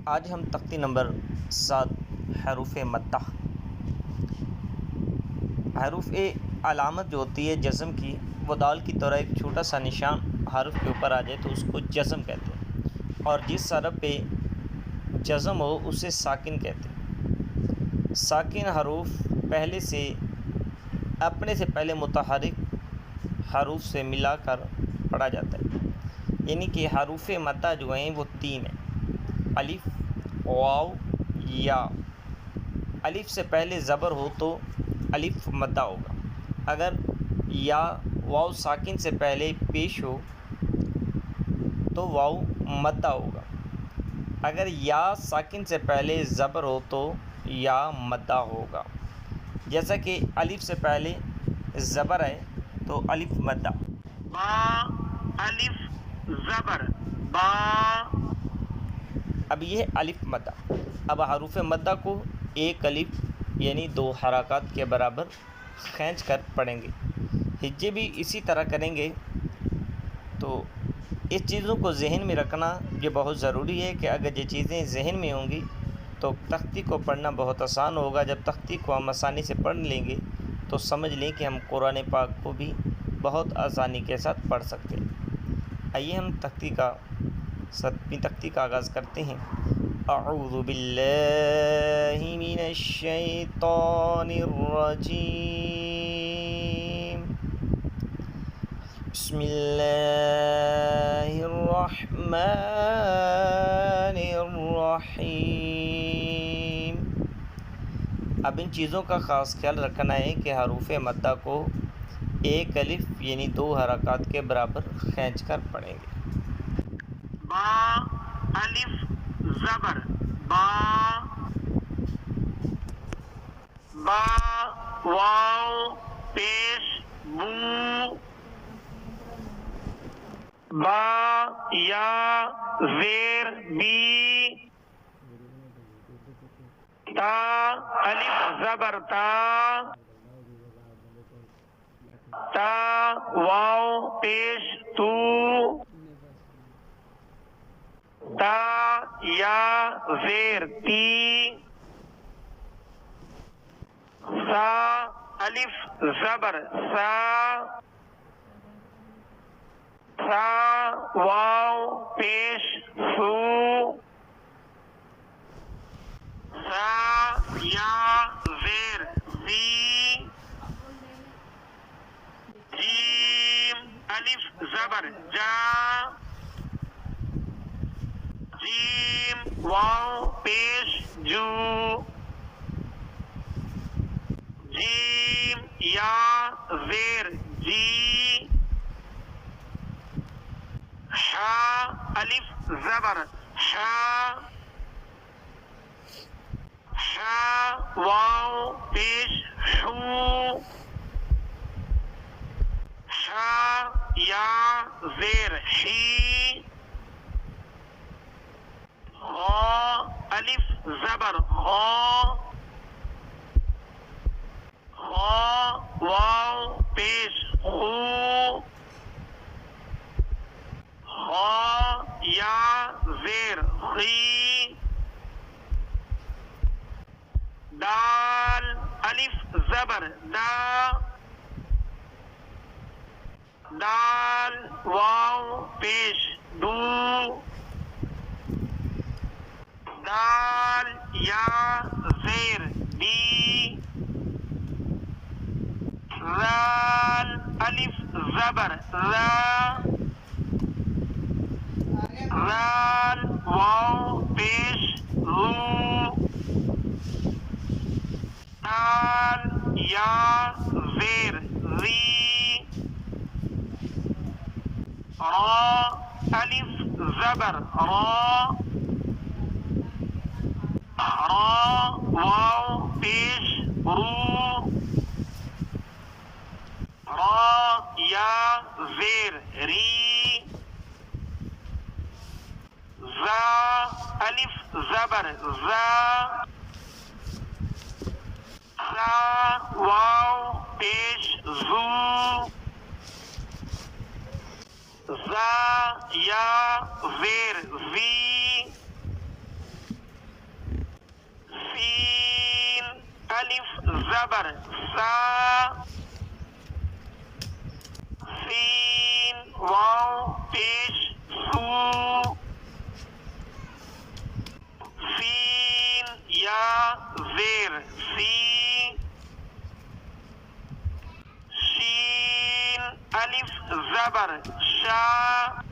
آج ہم تختی نمبر 7 حروف مدہ. حروف علامت جو ہوتی ہے جزم کی، وہ دال کی طرح ایک چھوٹا سا نشان حرف کے اوپر آ جائے تو اس کو جزم کہتے ہیں، اور جس حرف پہ جزم ہو اسے ساکن کہتے ہیں. ساکن حروف اپنے سے پہلے متحرک حروف سے ملا کر پڑھا جاتا ہے. یعنی کہ حروف مدہ جو ہیں وہ 3 ہیں: الف، واو، یا. الف سے پہلے زبر ہو تو الف مدہ ہوگا. اگر یا واو ساکن سے پہلے پیش ہو تو واو مدہ ہوگا. اگر یا ساکن سے پہلے زبر ہو تو یا مدہ ہوگا. جیسا کہ الف سے پہلے زبر ہے تو الف مدہ. با، الف زبر با. اب یہ الف مدہ. اب حروف مدہ کو ایک الف یعنی 2 حرکات کے برابر کھینچ کر پڑھیں گے. ہجے بھی اسی طرح کریں گے. تو اس چیزوں کو ذہن میں رکھنا یہ بہت ضروری ہے کہ اگر یہ چیزیں ذہن میں ہوں گی تو تختی کو پڑھنا بہت آسان ہوگا. جب تختی کو ہم آسانی سے پڑھ لیں گے تو سمجھ لیں کہ ہم قرآن پاک کو بھی بہت آسانی کے ساتھ پڑھ سکتے ہیں. آئیے ہم تختی کا آغاز کرتے ہیں. اعوذ باللہ من الشیطان الرجیم. بسم اللہ الرحمن الرحیم. اب ان چیزوں کا خاص خیال رکھنا ہے کہ حروف مدہ کو ایک الف یعنی 2 حرکات کے برابر کھینچ کر پڑھیں گے. با، الف زبر با. با، واو پیش بو. با، یا زیر بی. تا، الف زبر تا. تا، واو پیش تو. تا، یا زیر تی. سا، الف زبر سا. سا، واو پیش سو. سا، یا زیر زی. جیم، الف زبر جا. جیم، واو پیش جو. جیم، یا زیر جی. شا، الف زبر شا. شا، واو پیش شو. شا، یا زیر شی. غا، الف زبر غا. غا، واو پیش خو. غا، یا زیر خی. دال، الف زبر دا. دال، واو پیش دو. دال، یا زیر دی. ذال، الف زبر ذا. ذال، واو پیش ذو. دال، یا زیر ذی. را، الف زبر را. را، واو پیش رو. را، یا زیر ری. زا، الف زبر زا. زا، واو پیش زو. زا، یا زیر زی. زبر سا سین واو پیش سو سین یا زیر سی شین الف زبر شا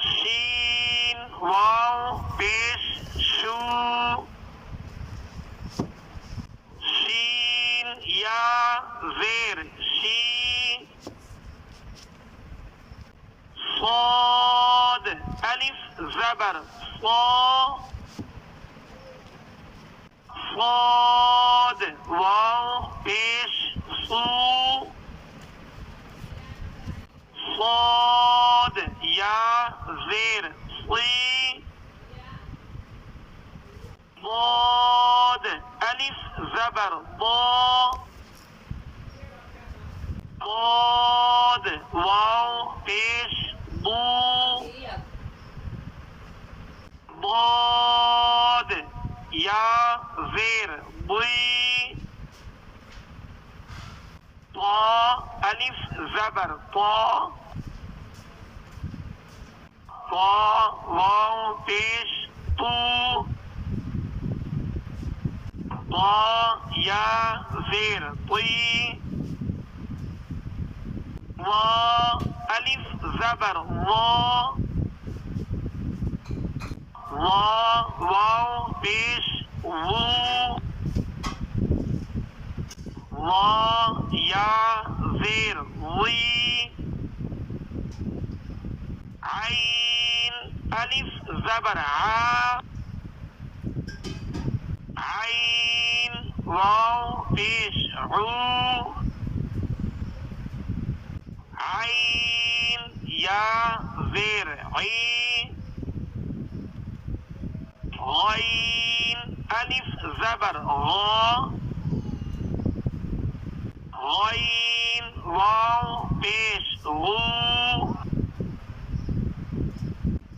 شین واو پیش شو شین یا زیر شی صاد الف زبر صا صاد واو پیش سو صاد یا زیر صی ضاد الف زبر ضا ضاد واو پیش ضو ضاد یا زیر ضی طا الف زبر طا طا واو پیش تو طا یا زیر طی وا الف زبر وا وا واو پیش وو وا یا زیر وی عین الف زبر عا عین واو پیش عو عین یا زیر عی غین الف زبر غا غین واو پیش غو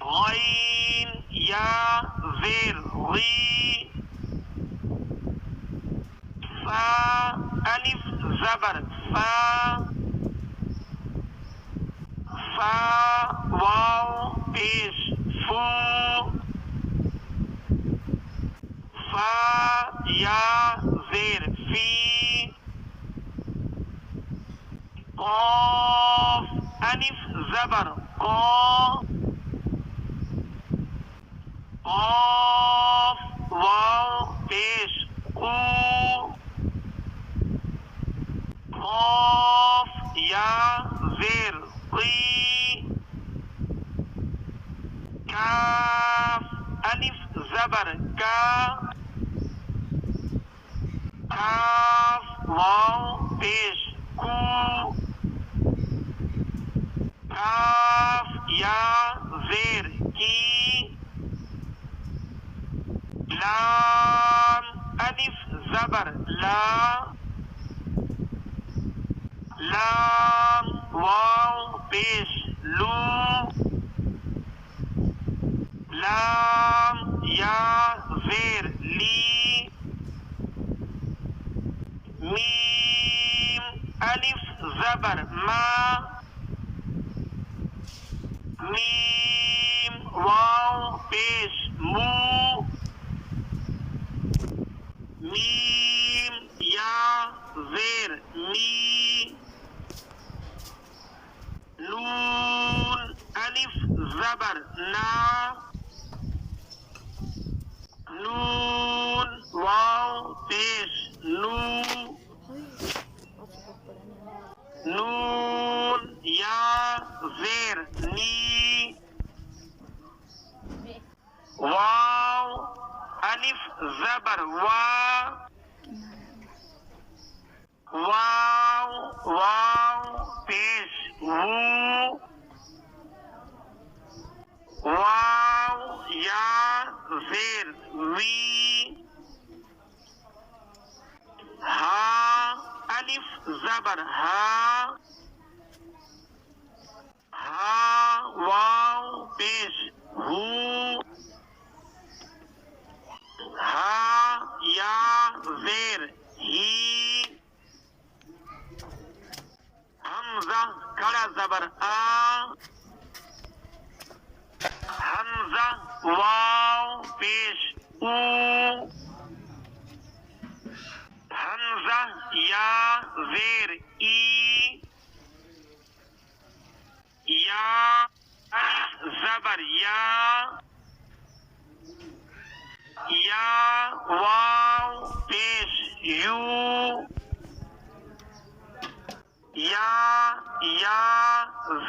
غین یا زیر غی فا الف زبر فا فا واو پیش فو فا یا زیر فی قاف الف زبر قا قاف واو پیش قو قاف یا زیر قی کاف الف زبر کا کاف واو پیش کو کاف یا زیر کی لام الف زبر لا لام واو پیش لو لام یا زیر لی میم الف زبر ما میم واو پیش مو میم یا زیر می نون الف زبر نا نون واو پیش نو نون یا زیر نی واو الف زبر وا واو واو پیش وو واو یا زیر وی ہا الف زبر ہا ہا واو پیش ہو ہا یا زیر ہی، حمزہ کڑا زبر آ، حمزہ واو پیش او، حمزہ یا زیر ای، یا الف زبر یا، یا واو پیش یو، یا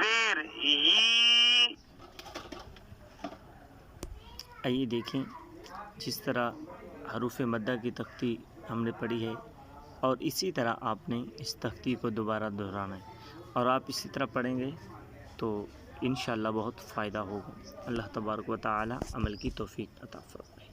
زیر ہی۔ آئیے دیکھیں جس طرح حروف مدہ کی تختی ہم نے پڑھی ہے، اور اسی طرح آپ نے اس تختی کو دوبارہ دہرانا ہے، اور آپ اسی طرح پڑھیں گے تو انشاءاللہ بہت فائدہ ہوگا۔ اللہ تبارک و تعالی عمل کی توفیق عطا فرمائے۔